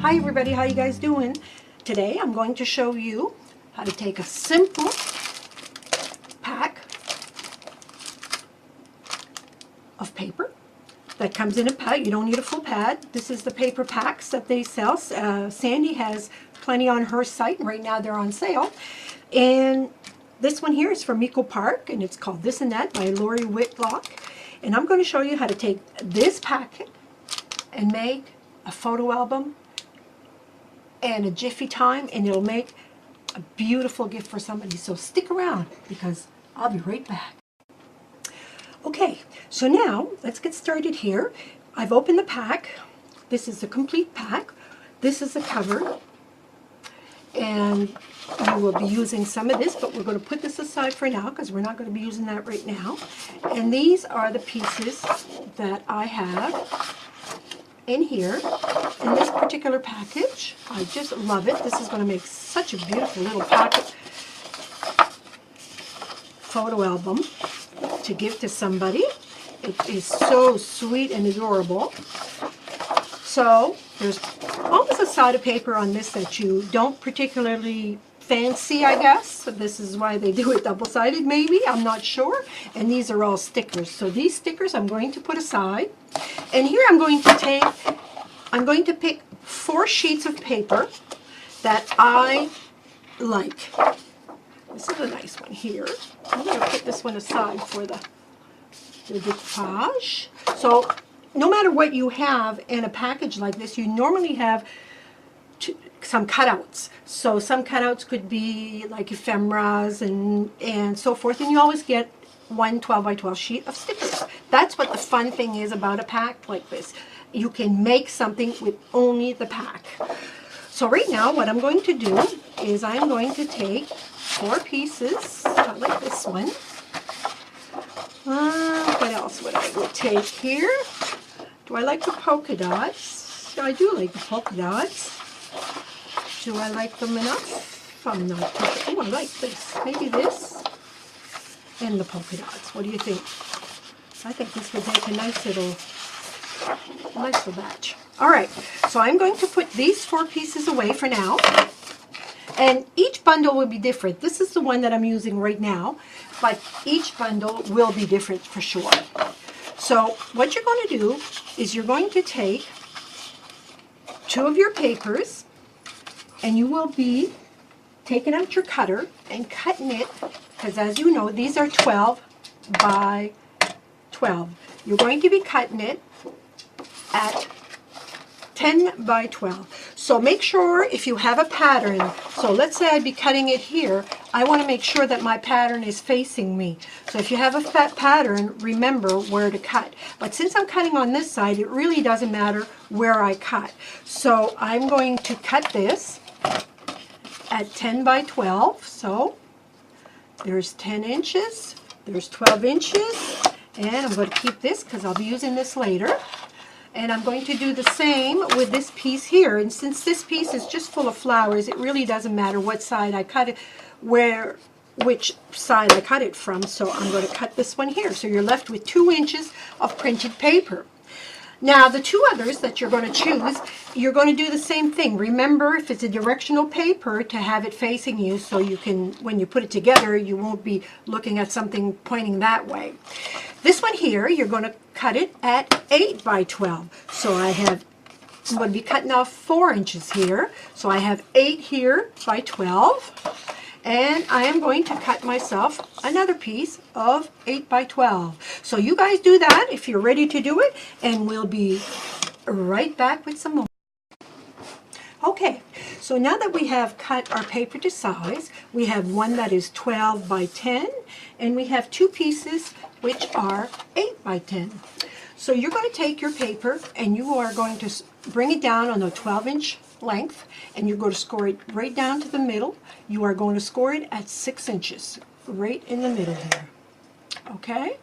Hi everybody, how you guys doing? Today I'm going to show you how to take a simple pack of paper that comes in a pad. You don't need a full pad. This is the paper packs that they sell. Sandy has plenty on her site, and right now they're on sale. And this one here is from Eco Park, and it's called This and That by Lori Whitlock. And I'm going to show you how to take this packet and make a photo album and a jiffy time, and it'll make a beautiful gift for somebody. So stick around because I'll be right back. Okay, so now let's get started here. I've opened the pack. This is a complete pack. This is the cover, and you will be using some of this, but we're going to put this aside for now because we're not going to be using that right now. And these are the pieces that I have in here in this particular package. I just love it. This is going to make such a beautiful little packet photo album to give to somebody. It is so sweet and adorable. So there's almost a side of paper on this that you don't particularly fancy, I guess. So this is why they do it double-sided, maybe. I'm not sure. And these are all stickers. So these stickers I'm going to put aside. And here I'm going to pick 4 sheets of paper that I like. This is a nice one here. I'm going to put this one aside for the decoupage. So no matter what you have in a package like this, you normally have some cutouts. So some cutouts could be like ephemeras and so forth, and you always get one 12 by 12 sheet of stickers. That's what the fun thing is about a pack like this. You can make something with only the pack. So right now what I'm going to do is I'm going to take 4 pieces. I like this one. What else would I take here? Do I like the polka dots? I do like the polka dots. Do I like them enough? I'm not. Oh, I like this. Maybe this and the polka dots. What do you think? I think this would make a nice little batch. All right, so I'm going to put these 4 pieces away for now. And each bundle will be different. This is the one that I'm using right now, but each bundle will be different for sure. So what you're going to do is you're going to take 2 of your papers, and you will be taking out your cutter and cutting it, because as you know, these are 12 by 12. You're going to be cutting it at 10 by 12. So make sure if you have a pattern, so let's say I'd be cutting it here, I want to make sure that my pattern is facing me. So if you have a fat pattern, remember where to cut. But since I'm cutting on this side, it really doesn't matter where I cut. So I'm going to cut this at 10 by 12. So there's 10 inches, there's 12 inches, and I'm going to keep this because I'll be using this later. And I'm going to do the same with this piece here. And since this piece is just full of flowers, it really doesn't matter what side I cut it, which side I cut it from. So I'm going to cut this one here. So you're left with 2 inches of printed paper. Now the 2 others that you're going to choose, you're going to do the same thing. Remember, if it's a directional paper, to have it facing you so you can, when you put it together, you won't be looking at something pointing that way. This one here, you're going to cut it at 8 by 12. So I'm going to be cutting off 4 inches here. So I have 8 here by 12. And I am going to cut myself another piece of 8 by 12. So you guys do that if you're ready to do it, and we'll be right back with some more. Okay, so now that we have cut our paper to size, we have one that is 12 by 10, and we have 2 pieces which are 8 by 10. So you're going to take your paper and you are going to bring it down on a 12-inch length, and you're going to score it right down to the middle. You are going to score it at 6 inches, right in the middle here. Okay?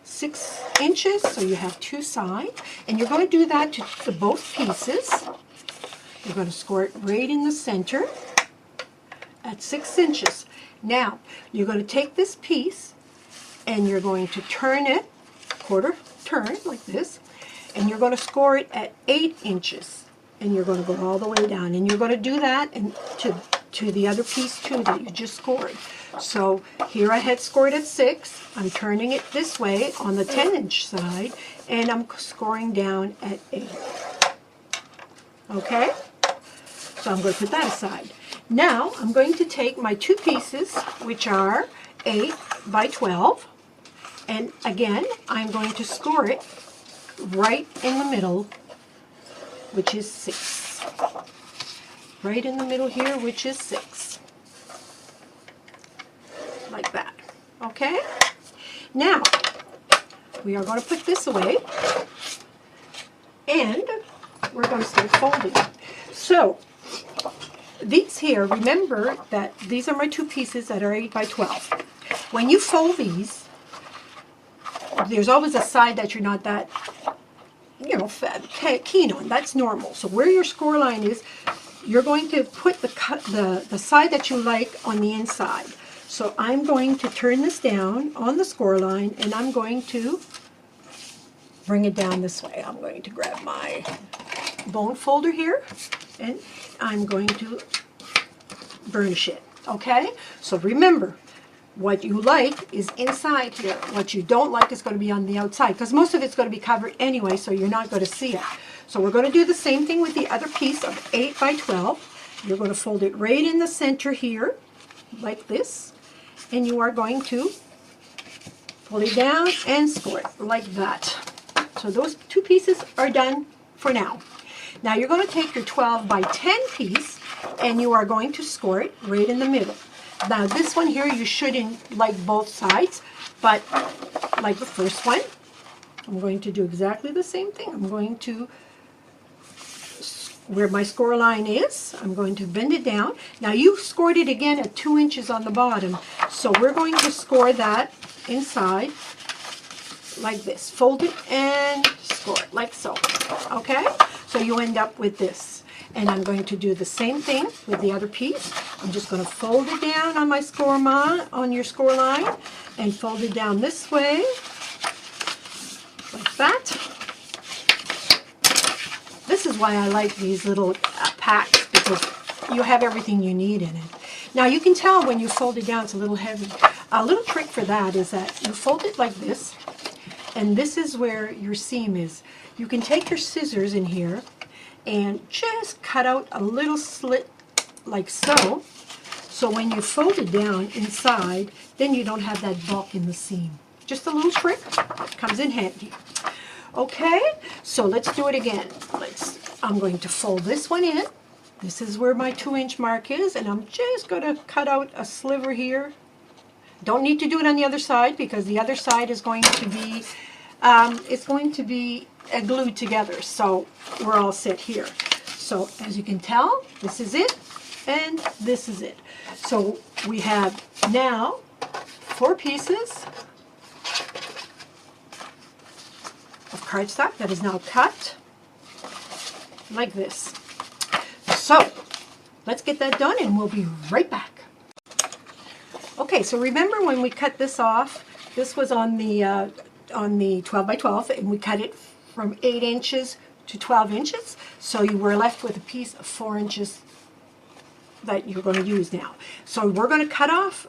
6 inches, so you have 2 sides, and you're going to do that to both pieces. You're going to score it right in the center at 6 inches. Now, you're going to take this piece and you're going to turn it, quarter turn like this, and you're going to score it at 8 inches. and you're going to go all the way down, and you're going to do that and to the other piece too that you just scored. So here I had scored at 6. I'm turning it this way on the 10-inch side, and I'm scoring down at 8. Okay? So I'm going to put that aside. Now I'm going to take my 2 pieces, which are 8 by 12, and again I'm going to score it right in the middle, which is 6. Right in the middle here, which is 6. Like that. Okay? Now, we are going to put this away, and we're going to start folding. So, these here, remember that these are my 2 pieces that are 8 by 12. When you fold these, there's always a side that you're not that, keen on. That's normal. So where your score line is, you're going to put the side that you like on the inside. So I'm going to turn this down on the score line, and I'm going to bring it down this way. I'm going to grab my bone folder here, and I'm going to burnish it. Okay? So remember, what you like is inside here. What you don't like is going to be on the outside, because most of it's going to be covered anyway, so you're not going to see it. So we're going to do the same thing with the other piece of 8 by 12. You're going to fold it right in the center here, like this, and you are going to fold it down and score it like that. So those 2 pieces are done for now. Now you're going to take your 12 by 10 piece, and you are going to score it right in the middle. Now this one here, you shouldn't like both sides, but like the first one, I'm going to do exactly the same thing. I'm going to, where my score line is, I'm going to bend it down. Now you scored it again at 2 inches on the bottom, so we're going to score that inside like this. Fold it and score it like so. Okay? So you end up with this. And I'm going to do the same thing with the other piece. I'm just going to fold it down on my on your score line, and fold it down this way, like that. This is why I like these little packs, because you have everything you need in it. Now you can tell when you fold it down it's a little heavy. A little trick for that is that you fold it like this, and this is where your seam is. You can take your scissors in here and just cut out a little slit like so. So when you fold it down inside, then you don't have that bulk in the seam. Just a little trick, comes in handy. Okay, so let's do it again. I'm going to fold this one in. This is where my 2-inch mark is, and I'm just going to cut out a sliver here. Don't need to do it on the other side, because the other side is going to be, glued together, so we're all set here. So as you can tell, this is it, and this is it. So we have now 4 pieces of cardstock that is now cut like this. So let's get that done, and we'll be right back. Okay, so remember when we cut this off, this was on the 12 by 12, and we cut it from 8 inches to 12 inches. So you were left with a piece of 4 inches that you're going to use now. So we're going to cut off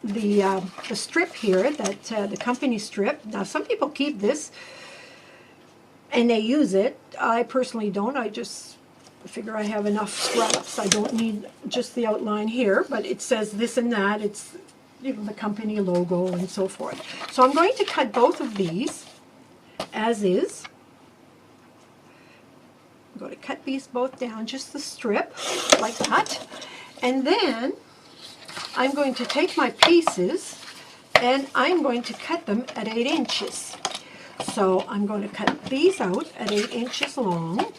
the strip here, that the company strip. Now some people keep this and they use it. I personally don't. I just figure I have enough scraps. I don't need just the outline here, but it says this and that. It's the company logo and so forth. So I'm going to cut both of these as is. I'm going to cut these both down, just the strip, like that. And then I'm going to take my pieces and I'm going to cut them at 8 inches. So I'm going to cut these out at 8 inches long,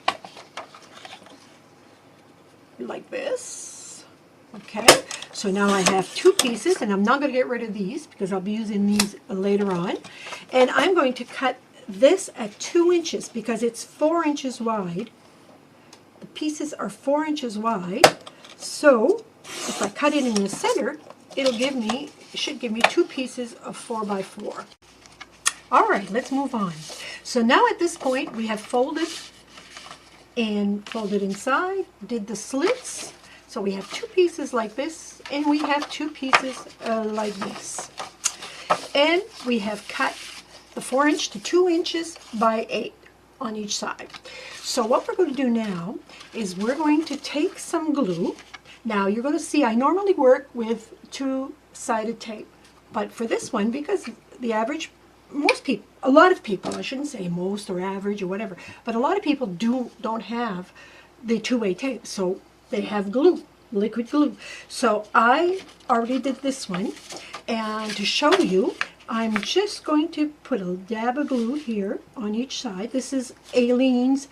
like this. Okay, so now I have 2 pieces, and I'm not going to get rid of these because I'll be using these later on. And I'm going to cut this at 2 inches because it's 4 inches wide. The pieces are 4 inches wide, so if I cut it in the center, it should give me 2 pieces of 4 by 4. All right, let's move on. So now at this point, we have folded and fold it inside, did the slits. So we have two pieces like this, and we have two pieces like this. And we have cut the 4" to 2" by 8 on each side. So what we're going to do now is we're going to take some glue. Now you're going to see I normally work with two-sided tape, but for this one, because the average, most people, a lot of people, I shouldn't say most or average or whatever, but a lot of people don't have the two-way tape, so they have glue, liquid glue. So I already did this one, and to show you, I'm just going to put a dab of glue here on each side. This is Aleene's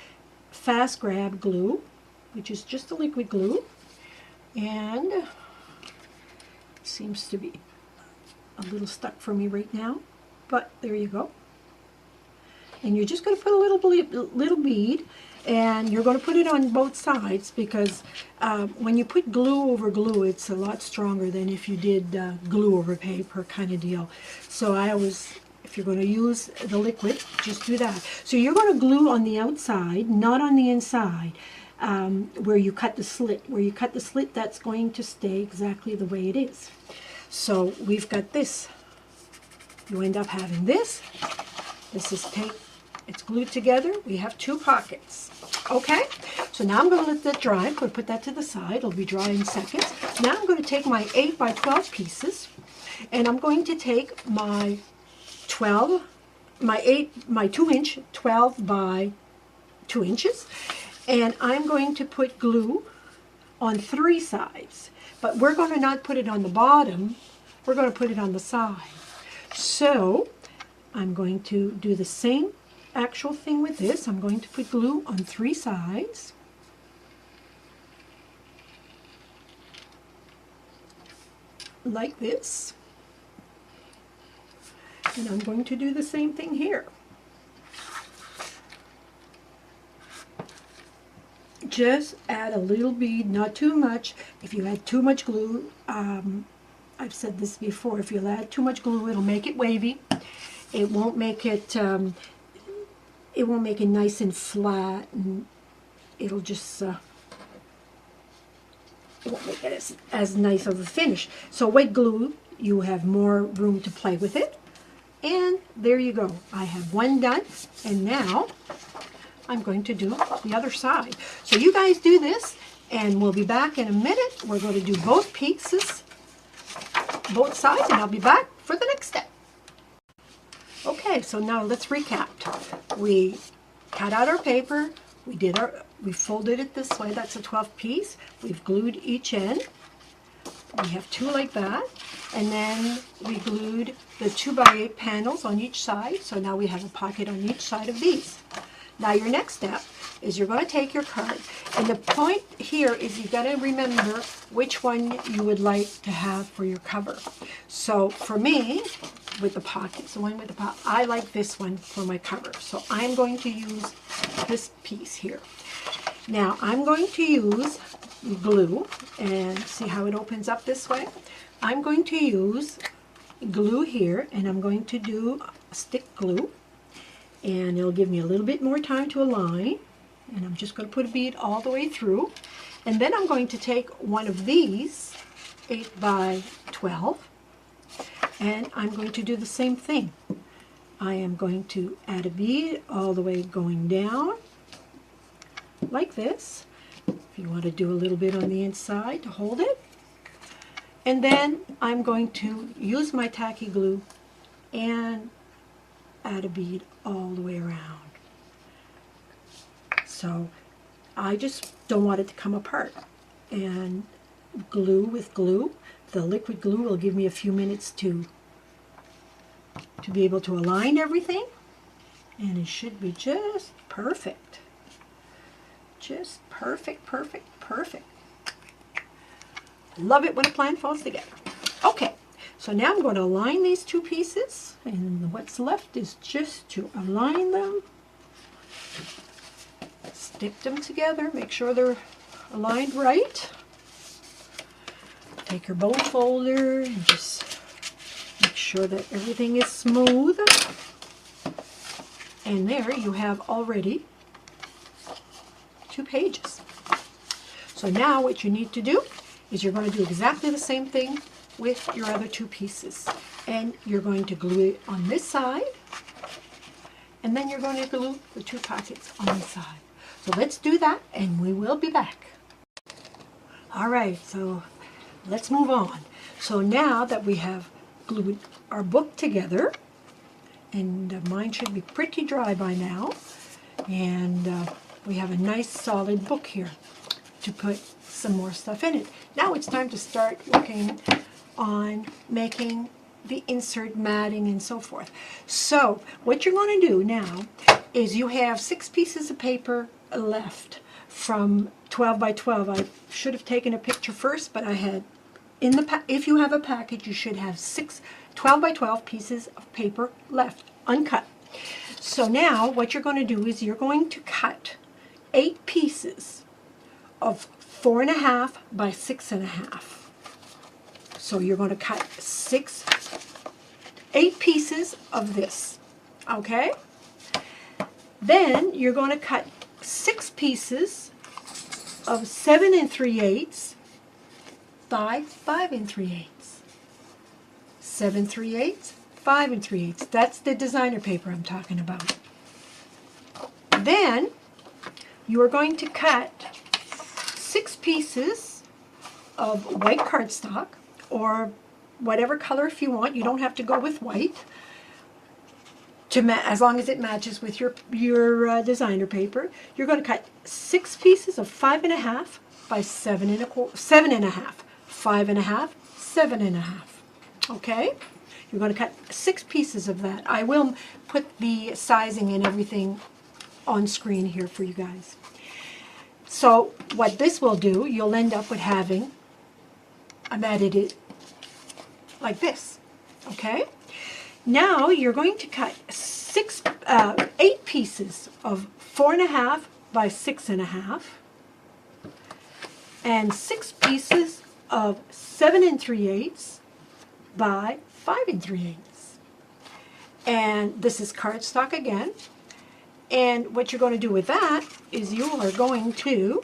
Fast Grab glue, which is just a liquid glue, and it seems to be a little stuck for me right now, but there you go. And you're just going to put a little bead, and you're going to put it on both sides, because when you put glue over glue, it's a lot stronger than if you did glue over paper kind of deal. So I always, if you're going to use the liquid, just do that. So you're going to glue on the outside, not on the inside, where you cut the slit. Where you cut the slit, that's going to stay exactly the way it is. So we've got this. You end up having this. This is tape. It's glued together. We have two pockets. Okay, so now I'm going to let that dry. I'm going to put that to the side. It'll be dry in seconds. Now I'm going to take my 8 by 12 pieces, and I'm going to take my 2" 12 by 2", and I'm going to put glue on 3 sides. But we're going to not put it on the bottom. We're going to put it on the side. So I'm going to do the same actual thing with this. I'm going to put glue on 3 sides. Like this. And I'm going to do the same thing here. Just add a little bead, not too much. If you add too much glue, I've said this before, if you add too much glue, it'll make it wavy. It won't make it nice and flat, and it'll just it won't make it as nice of a finish. So white glue, you have more room to play with it. And there you go. I have one done, and now I'm going to do the other side. So you guys do this, and we'll be back in a minute. We're going to do both pieces, both sides, and I'll be back for the next step. Okay, so now let's recap. We cut out our paper, we folded it this way, that's a 12 piece. We've glued each end. We have 2 like that, and then we glued the 2 by 8 panels on each side, so now we have a pocket on each side of these. Now your next step is you're going to take your card, and the point here is you've got to remember which one you would like to have for your cover. So for me, with the pockets, the one with the pocket, I like this one for my cover. So I'm going to use this piece here. Now I'm going to use glue, and see how it opens up this way? I'm going to use glue here, and I'm going to do stick glue, and it'll give me a little bit more time to align, and I'm just going to put a bead all the way through, and then I'm going to take one of these 8 by 12, and I'm going to do the same thing. I am going to add a bead all the way going down like this. If you want to do a little bit on the inside to hold it, and then I'm going to use my tacky glue and add a bead all the way around. So I just don't want it to come apart, and glue with glue, the liquid glue will give me a few minutes to be able to align everything, and it should be just perfect. Just perfect, perfect, perfect. Love it when a plan falls together. Okay, so now I'm going to align these 2 pieces, and what's left is just to align them, stick them together, make sure they're aligned right. Take your bone folder and just make sure that everything is smooth. And there you have already 2 pages. So now what you need to do is you're going to do exactly the same thing with your other 2 pieces. And you're going to glue it on this side, and then you're going to glue the 2 pockets on this side. So let's do that, and we will be back. All right, so let's move on. So now that we have glued our book together, and mine should be pretty dry by now, and we have a nice solid book here to put some more stuff in it. Now it's time to start working on making the insert matting and so forth. So what you're going to do now is you have 6 pieces of paper left from 12 by 12. I should have taken a picture first, but I had in the if you have a package, you should have 12 by 12 pieces of paper left uncut. So now what you're going to do is you're going to cut 8 pieces of 4.5 by 6.5. So you're going to cut 8 pieces of this, okay? Then you're going to cut 6 pieces of 7 3/8 by 5 3/8. 7 3/8, 5 3/8. That's the designer paper I'm talking about. Then you are going to cut 6 pieces of white cardstock, or whatever color if you want. You don't have to go with white, as long as it matches with your designer paper. You're going to cut 6 pieces of 5.5 by 7.25, 7.5, 5.5, 7.5. Okay? You're going to cut 6 pieces of that. I will put the sizing and everything on screen here for you guys. So what this will do, you'll end up with having a matted like this. Okay? Now you're going to cut 8 pieces of 4.5 by 6.5 and 6 pieces of 7 3/8 by 5 3/8. And this is cardstock again. And what you're going to do with that is you are going to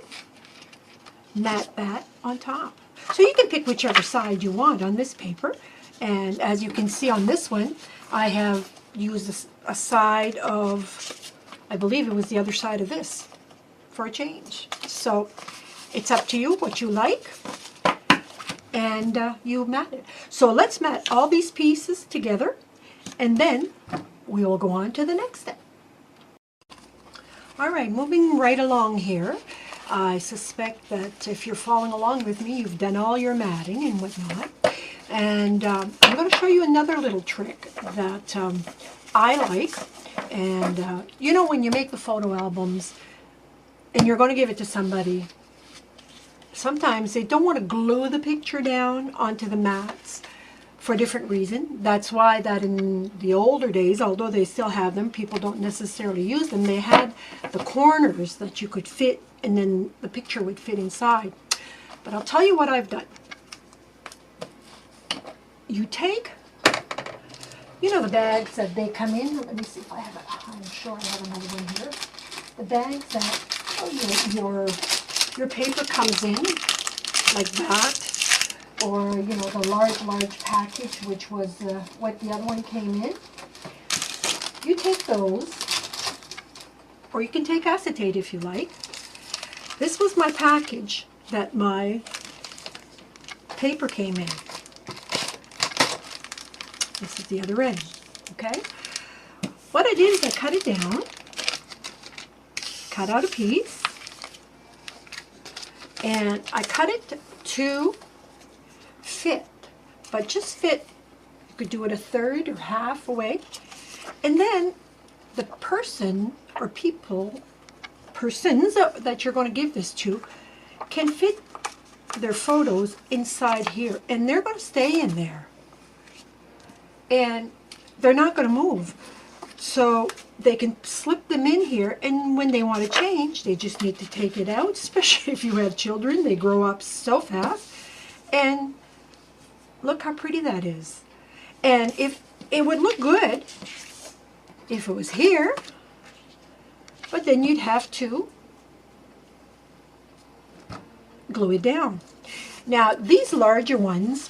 mat that on top. So you can pick whichever side you want on this paper. And as you can see on this one, I have used a side of, I believe it was the other side of this for a change. So it's up to you what you like, and you mat it. So let's mat all these pieces together, and then we will go on to the next step. All right, moving right along here. I suspect that if you're following along with me, you've done all your matting and whatnot. And I'm going to show you another little trick that I like. And you know, when you make the photo albums and you're going to give it to somebody, sometimes they don't want to glue the picture down onto the mats for a different reason. That's why that in the older days, although they still have them, people don't necessarily use them. They had the corners that you could fit, and then the picture would fit inside. But I'll tell you what I've done. You take, you know, the bags that they come in. Let me see if I have it. I'm sure I have another one here. The bags that your paper comes in like that, or you know, the large package, which was what the other one came in. You take those, or you can take acetate if you like. This was my package that my paper came in. This is the other end, okay? What I did is I cut it down, cut out a piece, and I cut it to fit, but just fit. You could do it a third or half away, and then the person or persons that you're going to give this to can fit their photos inside here, and they're going to stay in there. And they're not going to move. So they can slip them in here, and when they want to change, they just need to take it out, especially if you have children. They grow up so fast. And look how pretty that is. And if it would look good if it was here, but then you'd have to glue it down. Now, these larger ones,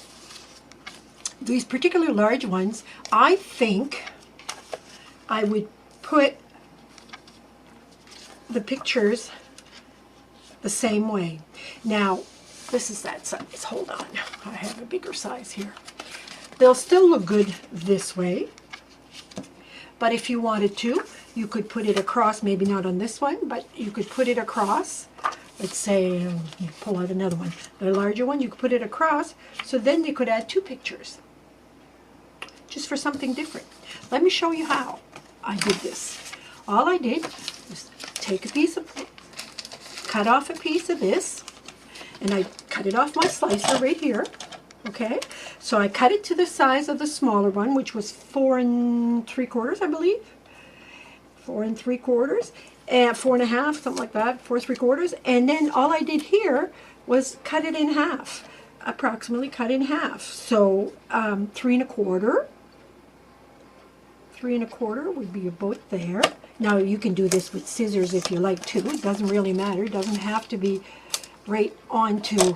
these particular large ones, I think I would put the pictures the same way. Now, this is that size. Hold on. I have a bigger size here. They'll still look good this way. But if you wanted to, you could put it across, maybe not on this one, but you could put it across. Let's say, pull out another one. The larger one, you could put it across, so then you could add two pictures. Just for something different. Let me show you how I did this. All I did was take a piece of, cut off a piece of this, and I cut it off my slicer right here. Okay, so I cut it to the size of the smaller one, which was 4 3/4, I believe. 4 3/4, and 4 1/2, something like that, 4 3/4. And then all I did here was cut it in half, approximately cut in half. So 3 1/4. 3 1/4 would be about there. Now you can do this with scissors if you like to. It doesn't really matter. It doesn't have to be right onto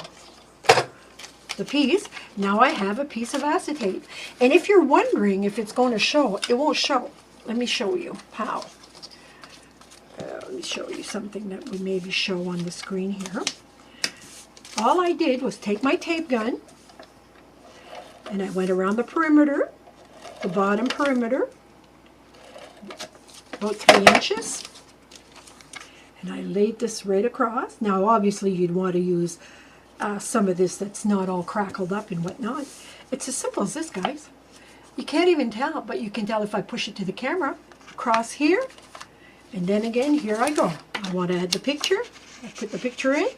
the piece. Now I have a piece of acetate. And if you're wondering if it's going to show, it won't show. Let me show you how. Let me show you something that would maybe show on the screen here. All I did was take my tape gun and I went around the perimeter, the bottom perimeter, about 3 inches. And I laid this right across. Now obviously you'd want to use some of this that's not all crackled up and whatnot. It's as simple as this, guys. You can't even tell, but you can tell if I push it to the camera. Across here, and then again, here I go. I want to add the picture. I put the picture in,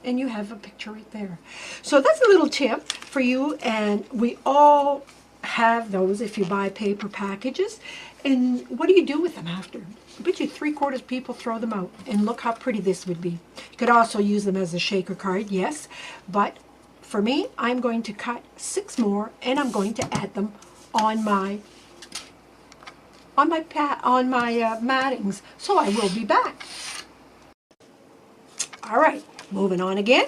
and you have a picture right there. So that's a little tip for you, and we all have those if you buy paper packages. And what do you do with them after? I bet you 3/4 people throw them out. And look how pretty this would be. You could also use them as a shaker card, yes. But for me, I'm going to cut 6 more, and I'm going to add them on my mattings. So I will be back. All right, moving on again.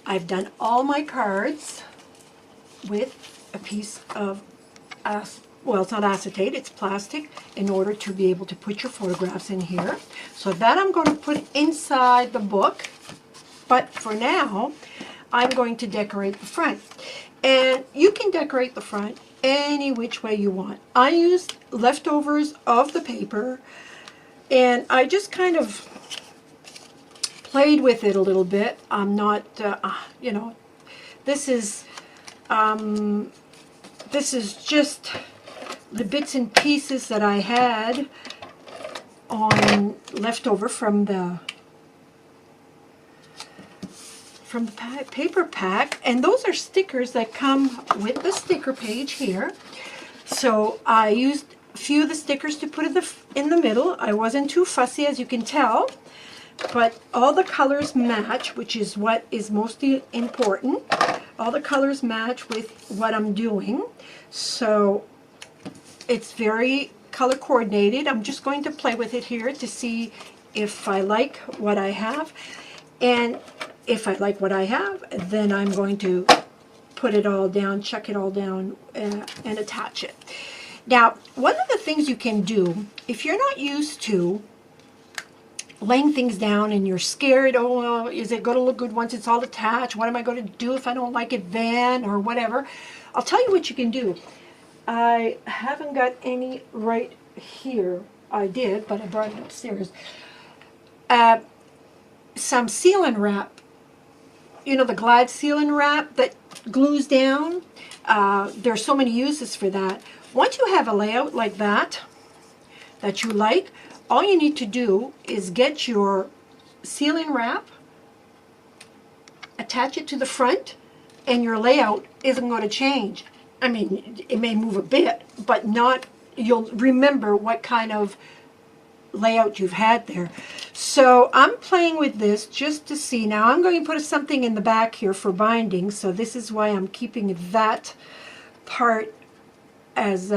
I've done all my cards with a piece of well, it's not acetate, it's plastic, in order to be able to put your photographs in here. So that I'm going to put inside the book, but for now, I'm going to decorate the front. And you can decorate the front any which way you want. I used leftovers of the paper, and I just kind of played with it a little bit. I'm not, you know, this is just the bits and pieces that I had on leftover from the paper pack, and those are stickers that come with the sticker page here. So I used a few of the stickers to put in the middle. I wasn't too fussy, as you can tell, but all the colors match, which is what is most important. All the colors match with what I'm doing, so it's very color coordinated. I'm just going to play with it here to see if I like what I have, and if I like what I have, then I'm going to put it all down, check it all down, and attach it. Now, one of the things you can do, if you're not used to laying things down and you're scared, oh, well, is it going to look good once it's all attached? What am I going to do if I don't like it then, or whatever? I'll tell you what you can do. I haven't got any right here. I did, but I brought it upstairs. Some sealant wrap. You know, the Glad sealant wrap that glues down. There's so many uses for that. Once you have a layout like that you like, all you need to do is get your sealing wrap, attach it to the front, and your layout isn't going to change. I mean, it may move a bit, but not, you'll remember what kind of layout you've had there. So I'm playing with this just to see. Now I'm going to put something in the back here for binding, so this is why I'm keeping that part as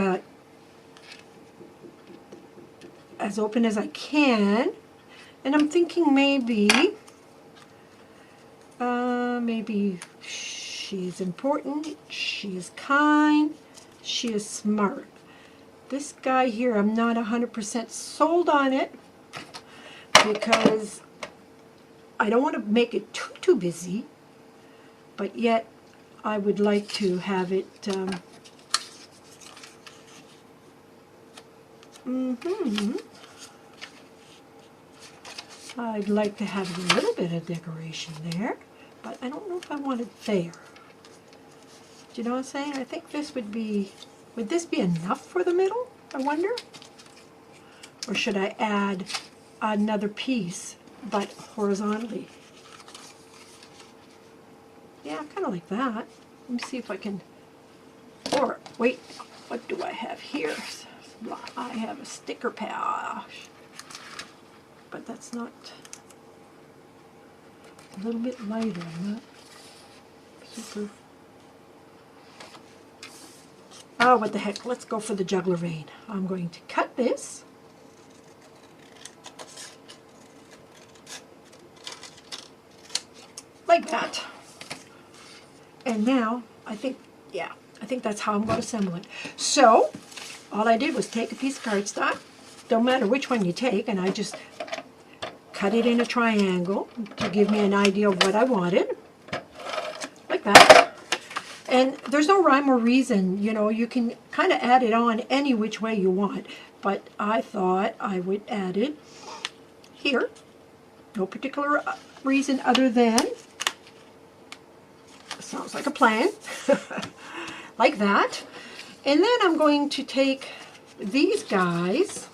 open as I can. And I'm thinking maybe maybe she's important, she is kind, she is smart. This guy here, I'm not 100% sold on it because I don't want to make it too busy, but yet I would like to have it I'd like to have a little bit of decoration there, but I don't know if I want it there. Do you know what I'm saying? I think this would this be enough for the middle, I wonder? Or should I add another piece, but horizontally? Yeah, kind of like that. Let me see if I can, or wait, what do I have here? I have a sticker pad, but that's not, a little bit lighter, I'm not super. Oh, what the heck, let's go for the juggler vein. I'm going to cut this. Like that. And now, I think that's how I'm going to assemble it. So, all I did was take a piece of cardstock, don't matter which one you take, and I just cut it in a triangle to give me an idea of what I wanted. Like that. And there's no rhyme or reason, you know, you can kind of add it on any which way you want, but I thought I would add it here. No particular reason other than, sounds like a plan, like that. And then I'm going to take these guys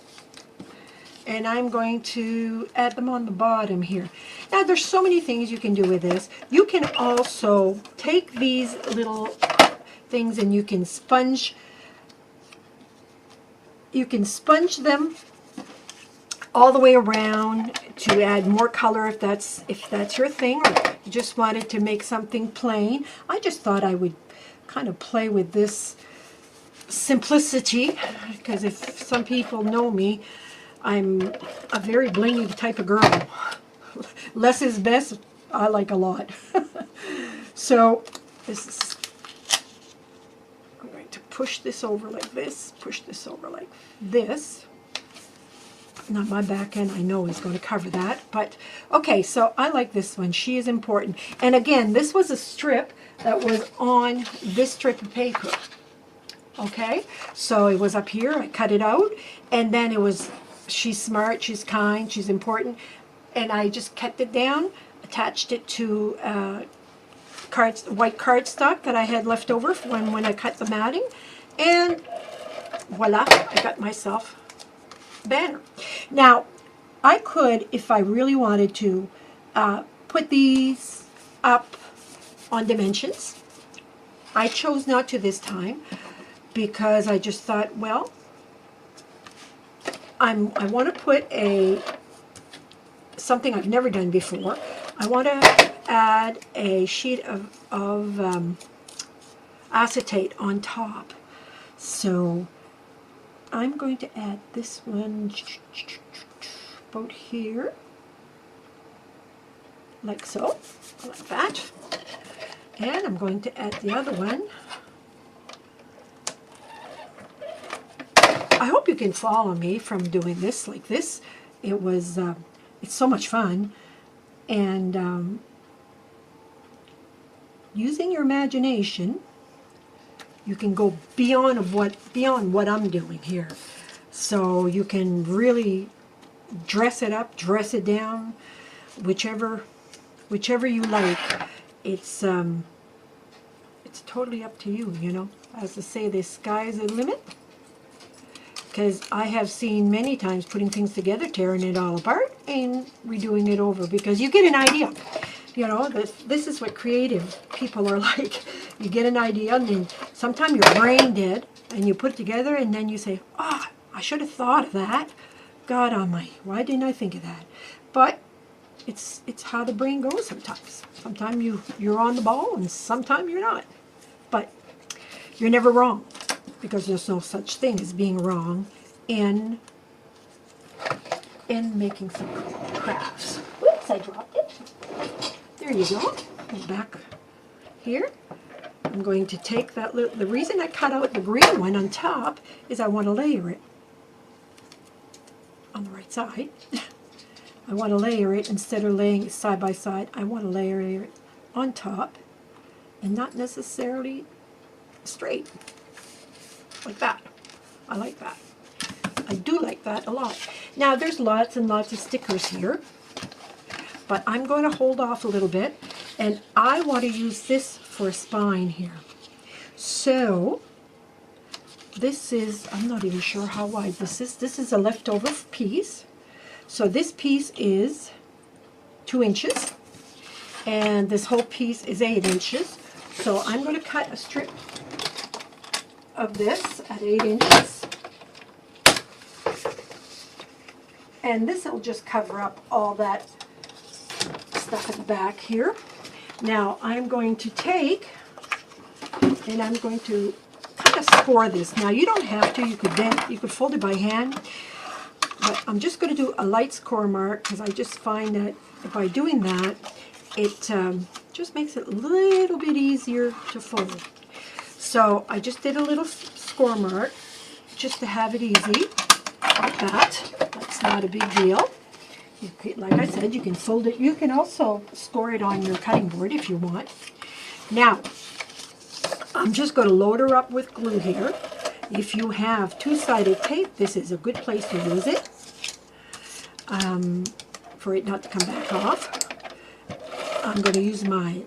and I'm going to add them on the bottom here. Now there's so many things you can do with this. You can also take these little things and you can sponge them all the way around to add more color if that's your thing, or you just wanted to make something plain. I just thought I would kind of play with this simplicity, because if some people know me, I'm a very blingy type of girl. Less is best, I like a lot. So this is, I'm going to push this over like this, push this over like this. Now my back end I know is going to cover that, but okay, so I like this one. She is important. And again, this was a strip that was on this strip of paper. Okay, so it was up here, I cut it out, and then it was, she's smart, she's kind, she's important, and I just cut it down, attached it to white cardstock that I had left over when I cut the matting, and voila, I got myself a banner. Now, I could, if I really wanted to, put these up on dimensions. I chose not to this time, because I just thought, well, I want to put something I've never done before. I want to add a sheet of acetate on top. So I'm going to add this one about here, like so, like that. And I'm going to add the other one. I hope you can follow me from doing this like this. It was, it's so much fun, and using your imagination, you can go beyond what I'm doing here. So you can really dress it up, dress it down, whichever you like. It's totally up to you. You know, as to say, the sky is the limit. Because I have seen many times putting things together, tearing it all apart, and redoing it over, because you get an idea. You know, this is what creative people are like. You get an idea, and then sometimes your brain dead, and you put it together, and then you say, oh, I should have thought of that. God almighty, why didn't I think of that? But it's how the brain goes sometimes. Sometimes you're on the ball, and sometimes you're not. But you're never wrong, because there's no such thing as being wrong in making some crafts. Whoops, I dropped it. There you go. back here. I'm going to take that little, the reason I cut out the green one on top is I want to layer it on the right side. I want to layer it instead of laying it side by side. I want to layer it on top and not necessarily straight like that. I like that. I do like that a lot. Now there's lots and lots of stickers here, but I'm going to hold off a little bit, and I want to use this for a spine here. So this is, I'm not even sure how wide this is. This is a leftover piece. So this piece is 2 inches, and this whole piece is 8 inches. So I'm going to cut a strip of this at 8 inches. And this will just cover up all that stuff at the back here. Now I'm going to take, and I'm going to kind of score this. Now you don't have to, you could fold it by hand. But I'm just going to do a light score mark because I just find that by doing that, it just makes it a little bit easier to fold. So I just did a little score mark just to have it easy, like that. That's not a big deal. Like I said, you can fold it. You can also score it on your cutting board if you want. Now, I'm just going to load her up with glue here. If you have two-sided tape, this is a good place to use it for it not to come back off. I'm going to use my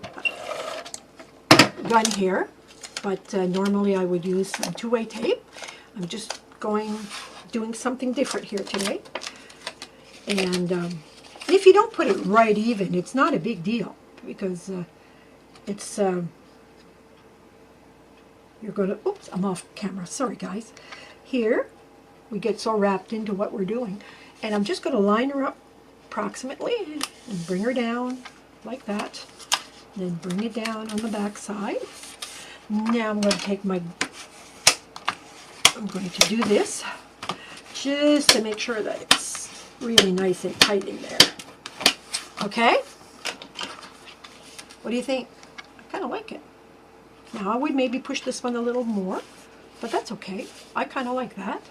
gun here, but normally I would use some two-way tape. I'm just doing something different here today. And if you don't put it right even, it's not a big deal because it's... you're going to, oops, I'm off camera, sorry guys. Here, we get so wrapped into what we're doing. And I'm just going to line her up approximately and bring her down like that. Then bring it down on the back side. Now I'm going to take I'm going to do this just to make sure that it's really nice and tight in there. Okay? What do you think? I kind of like it. Now I would maybe push this one a little more, but that's okay. I kind of like that.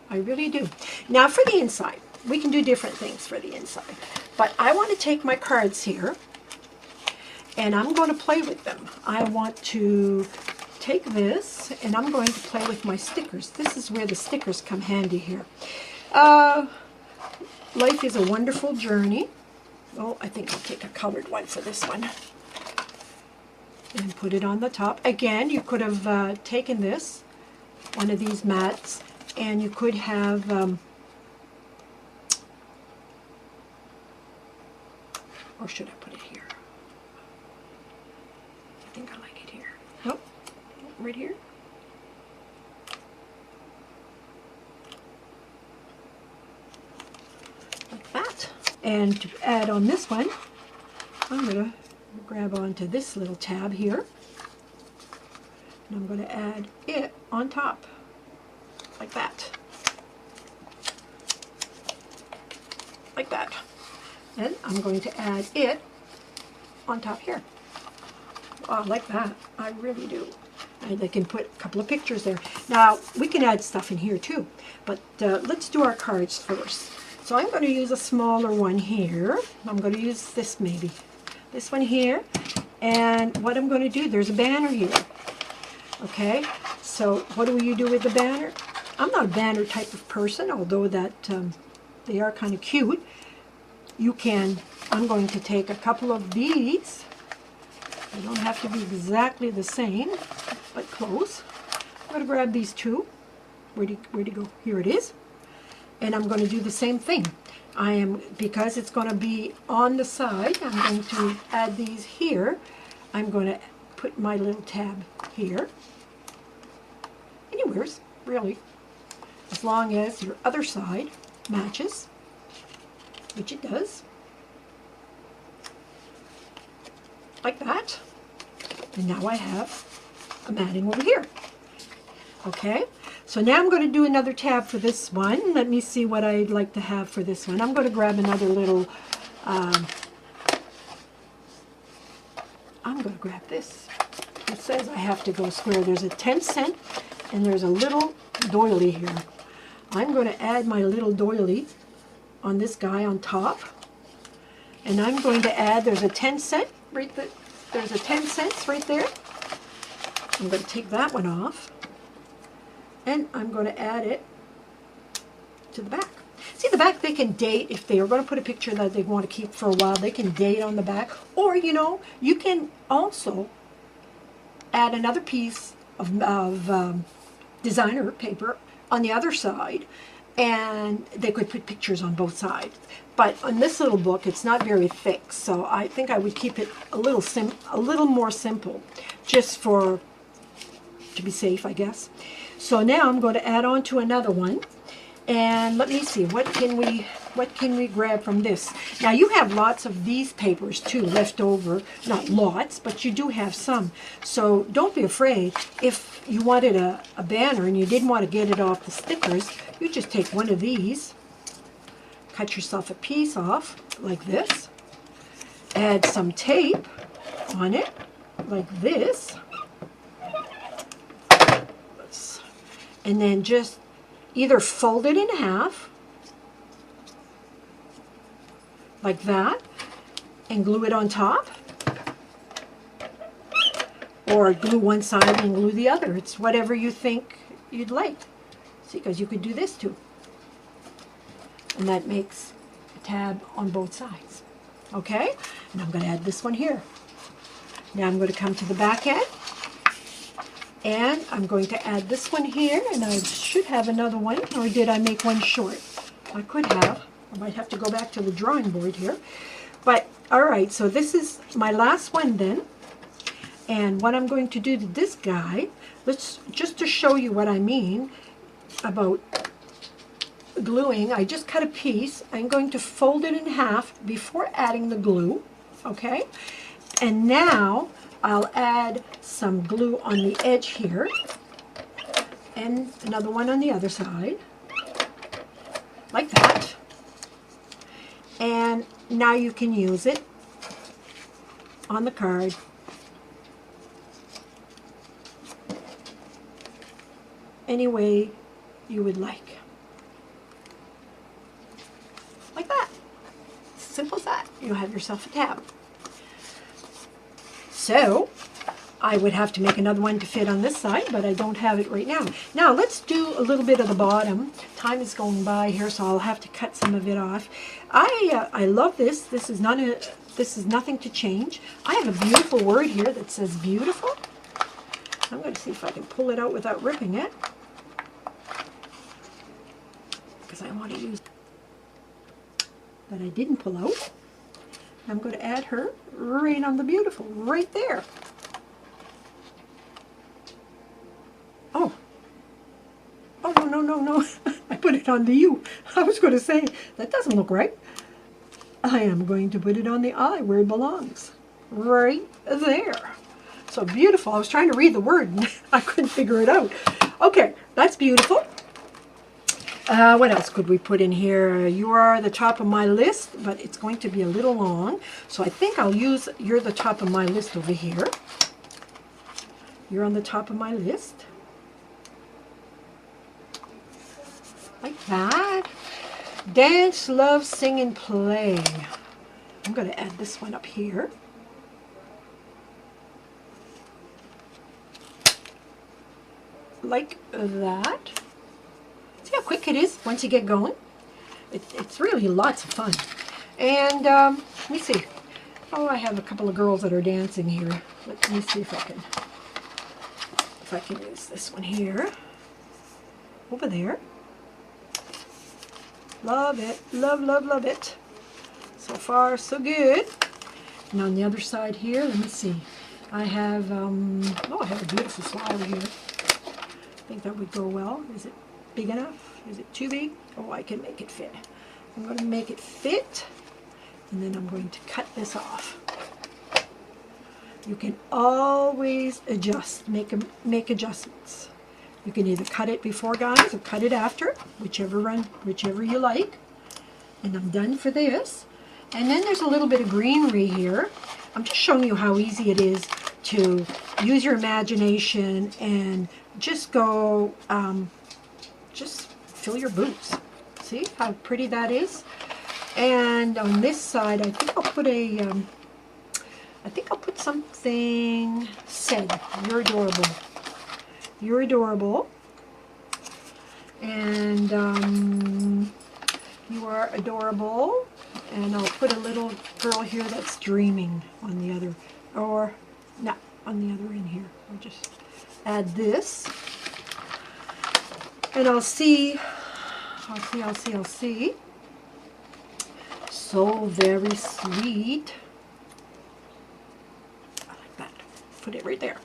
I really do. Now for the inside, we can do different things for the inside. But I want to take my cards here, and I'm going to play with them. I want to take this, and I'm going to play with my stickers. This is where the stickers come handy here. Life is a wonderful journey. Oh, I think I'll take a colored one for this one. And put it on the top. Again, you could have taken this, one of these mats, and you could have or should I put it here? I think I like it here. Nope, right here. Like that. And to add on this one, I'm going to grab onto this little tab here, and I'm going to add it on top like that, like that, and I'm going to add it on top here. Oh, I like that. I really do. And I can put a couple of pictures there. Now we can add stuff in here too, but let's do our cards first. So I'm going to use a smaller one here. I'm going to use this maybe. This one here, and what I'm going to do, there's a banner here. Okay, so what do you do with the banner? I'm not a banner type of person, although that they are kind of cute. You can, I'm going to take a couple of these. They don't have to be exactly the same, but close. I'm going to grab these two. Where'd you go? Here it is. And I'm going to do the same thing. Because it's going to be on the side, I'm going to add these here. I'm going to put my little tab here. Anywheres, really. As long as your other side matches, which it does. Like that. And now I have a matting over here. Okay? So now I'm going to do another tab for this one. Let me see what I'd like to have for this one. I'm going to grab another little I'm going to grab this. It says I have to go square. There's a 10-cent and there's a little doily here. I'm going to add my little doily on this guy on top. And I'm going to add, there's a 10-cent right there. There's a 10 cents right there. I'm going to take that one off. And I'm going to add it to the back. See, the back they can date. If they are going to put a picture that they want to keep for a while, they can date on the back. Or, you know, you can also add another piece of designer paper on the other side, and they could put pictures on both sides. But on this little book, it's not very thick, so I think I would keep it a little more simple, just to be safe, I guess. So now I'm going to add on to another one, and let me see, what can we grab from this? Now you have lots of these papers too left over, not lots, but you do have some. So don't be afraid. If you wanted a banner and you didn't want to get it off the stickers, you just take one of these, cut yourself a piece off like this, add some tape on it like this, and then just either fold it in half like that and glue it on top, or glue one side and glue the other. It's whatever you think you'd like. See, because you could do this too. And that makes a tab on both sides. Okay? And I'm going to add this one here. Now I'm going to come to the back end. And I'm going to add this one here. And I should have another one. Or did I make one short? I could have. I might have to go back to the drawing board here. But, alright, so this is my last one then. And what I'm going to do to this guy, just to show you what I mean about gluing, I just cut a piece. I'm going to fold it in half before adding the glue, okay? And now I'll add some glue on the edge here and another one on the other side, like that. And now you can use it on the card. Any way you would like. Like that. Simple as that. You'll have yourself a tab. So, I would have to make another one to fit on this side, but I don't have it right now. Now, let's do a little bit of the bottom. Time is going by here, so I'll have to cut some of it off. I love this. This is nothing to change. I have a beautiful word here that says beautiful. I'm going to see if I can pull it out without ripping it, because I want to use that I didn't pull out. I'm going to add her right on the beautiful, right there. Oh, no. I put it on the U. I was going to say, that doesn't look right. I am going to put it on the I where it belongs. Right there. So beautiful. I was trying to read the word and I couldn't figure it out. Okay, that's beautiful. What else could we put in here? You are the top of my list, but it's going to be a little long. So I think I'll use you're the top of my list over here. You're on the top of my list. Like that. Dance, love, sing, and play. I'm going to add this one up here. Like that. See how quick it is once you get going? It's really lots of fun. And let me see. Oh, I have a couple of girls that are dancing here. Let me see if I can use this one here. Over there. Love it. Love it. So far, so good. And on the other side here, let me see. I have a beautiful flower here. I think that would go well. Is it big enough? Is it too big? Oh, I can make it fit. I'm going to make it fit, and then I'm going to cut this off. You can always adjust, make adjustments. You can either cut it before, guys, or cut it after, whichever you like. And I'm done for this. And then there's a little bit of greenery here. I'm just showing you how easy it is to use your imagination and just go, just fill your boots. See how pretty that is? And on this side, I think I'll put something said, "You're adorable. You're adorable." And you are adorable. And I'll put a little girl here that's dreaming on the other, or no, on the other end here. I'll just add this. And I'll see. So very sweet. I like that. Put it right there.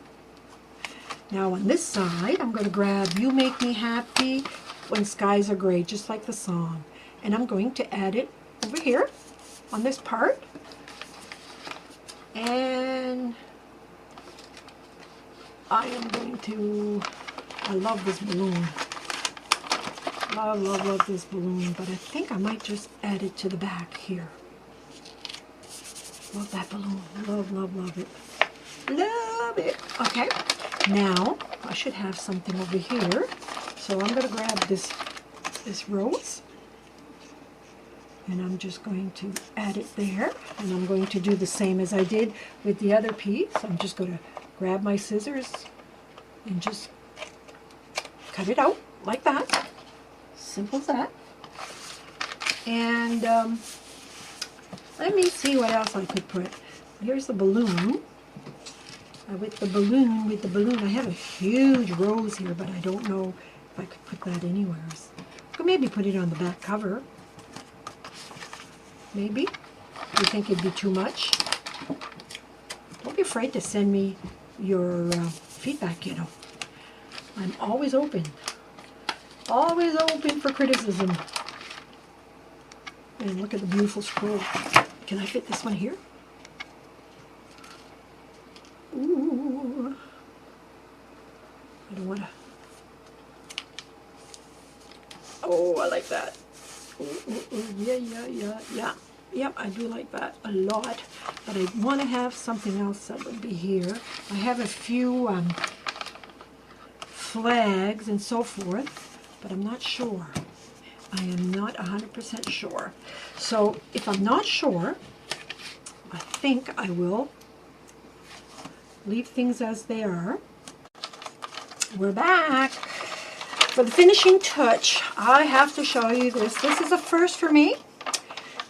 Now on this side, I'm going to grab "You Make Me Happy When Skies Are Gray," just like the song. And I'm going to add it over here on this part. And I am going to, I love this balloon. Love, love, love this balloon, but I think I might just add it to the back here. Love that balloon. Love, love, love it. Love it. Okay, now I should have something over here. So I'm going to grab this rose, and I'm just going to add it there. And I'm going to do the same as I did with the other piece. I'm just going to grab my scissors and just cut it out like that. Simple as that. And let me see what else I could put. Here's the balloon. With the balloon, I have a huge rose here, but I don't know if I could put that anywhere. I could maybe put it on the back cover. Maybe. You think it'd be too much? Don't be afraid to send me your feedback, you know. I'm always open. Always open for criticism. And look at the beautiful scroll. Can I fit this one here? Ooh. I don't want to. Oh, I like that. Yeah. Yep, I do like that a lot. But I want to have something else that would be here. I have a few flags and so forth, but I'm not sure. I am not 100% sure. So if I'm not sure, I think I will leave things as they are. We're back. For the finishing touch, I have to show you this. This is a first for me.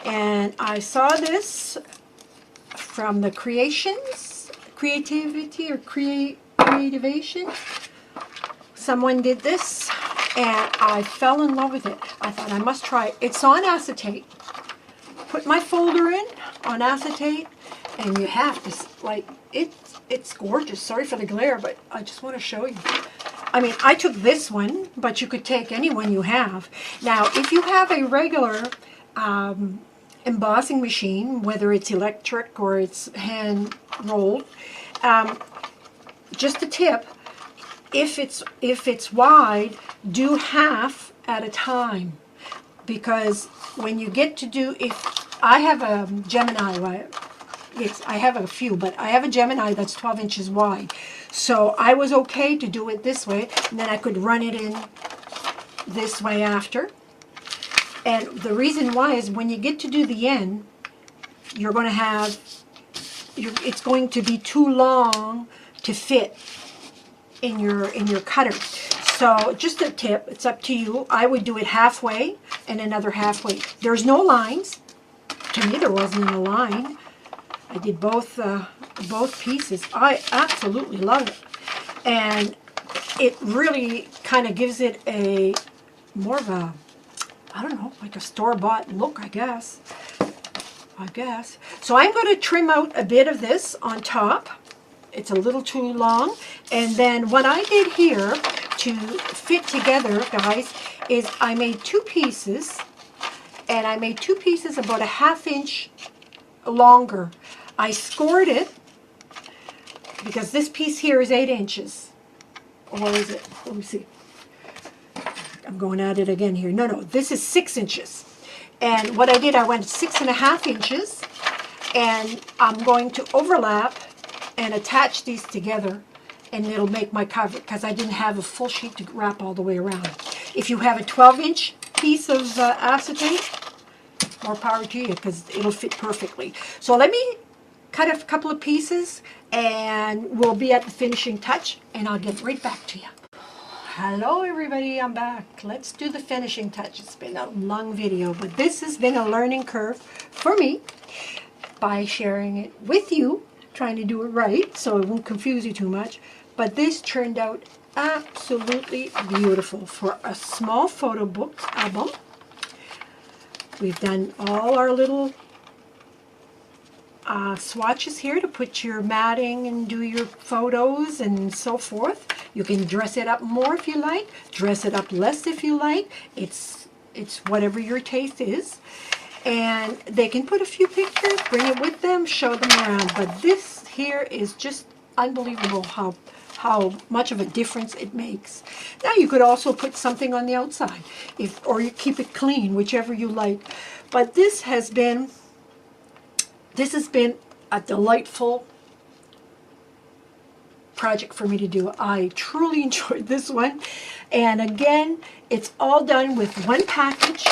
And I saw this from the Creativation. Someone did this, and I fell in love with it. I thought I must try it. It's on acetate. Put my folder in on acetate, and you have to, like, it's gorgeous. Sorry for the glare, but I just want to show you. I mean, I took this one, but you could take any one you have. Now, if you have a regular embossing machine, whether it's electric or it's hand rolled, just a tip, if it's wide, do half at a time, because when you get to do, if I have a Gemini, yes, I have a few, but I have a Gemini that's 12 inches wide, so I was okay to do it this way, and then I could run it in this way after. And the reason why is when you get to do the end, you're going to have, it's going to be too long to fit in your cutter. So just a tip, it's up to you. I would do it halfway and another halfway. There's no lines. To me, there wasn't a line. I did both pieces. I absolutely love it. And it really kind of gives it a more of a, I don't know, like a store-bought look, I guess. So I'm going to trim out a bit of this on top. It's a little too long. And then what I did here to fit together, guys, is I made two pieces. And I made two pieces about a 1/2 inch longer. I scored it because this piece here is 8 inches. Or is it? Let me see. I'm going at it again here. No, this is 6 inches. And what I did, I went 6.5 inches And I'm going to overlap and attach these together, and it'll make my cover, because I didn't have a full sheet to wrap all the way around. If you have a 12-inch piece of acetate, more power to you, because it'll fit perfectly. So let me cut a couple of pieces, and we'll be at the finishing touch, and I'll get right back to you. Hello everybody, I'm back. Let's do the finishing touch. It's been a long video, but this has been a learning curve for me by sharing it with you, trying to do it right so it won't confuse you too much. But this turned out absolutely beautiful for a small photo book album. We've done all our little swatches here to put your matting and do your photos and so forth. You can dress it up more if you like, dress it up less if you like. It's whatever your taste is. And they can put a few pictures, bring it with them, show them around. But this here is just unbelievable how much of a difference it makes. Now you could also put something on the outside, or you keep it clean, whichever you like. But this has been a delightful project for me to do. I truly enjoyed this one. And again, it's all done with one package.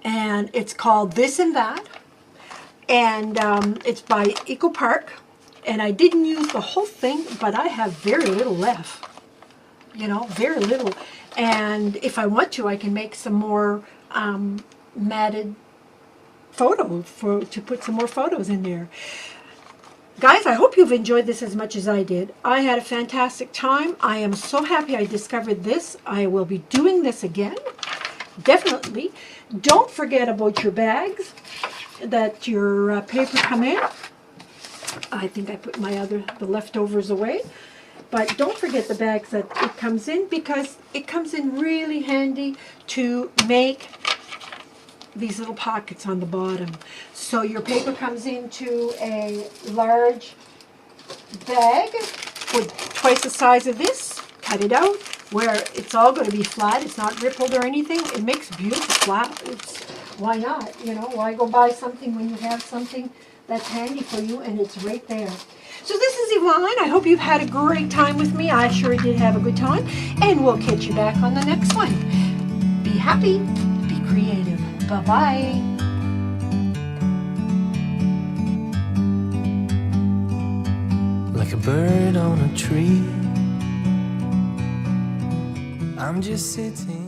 And it's called This and That, and it's by Eco Park, and I didn't use the whole thing, but I have very little left, very little, and if I want to, I can make some more matted photos to put some more photos in there. Guys, I hope you've enjoyed this as much as I did. I had a fantastic time. I am so happy I discovered this. I will be doing this again. Definitely. Don't forget about your bags, that your paper come in. I think I put the leftovers away. But don't forget the bags that it comes in, because it comes in really handy to make these little pockets on the bottom. So your paper comes into a large bag with twice the size of this. Cut it out, where it's all going to be flat. It's not rippled or anything. It makes beautiful flat. Why not? Why go buy something when you have something that's handy for you and it's right there. So this is Yvonne. I hope you've had a great time with me. I sure did have a good time. And we'll catch you back on the next one. Be happy. Be creative. Bye-bye. Like a bird on a tree, I'm just sitting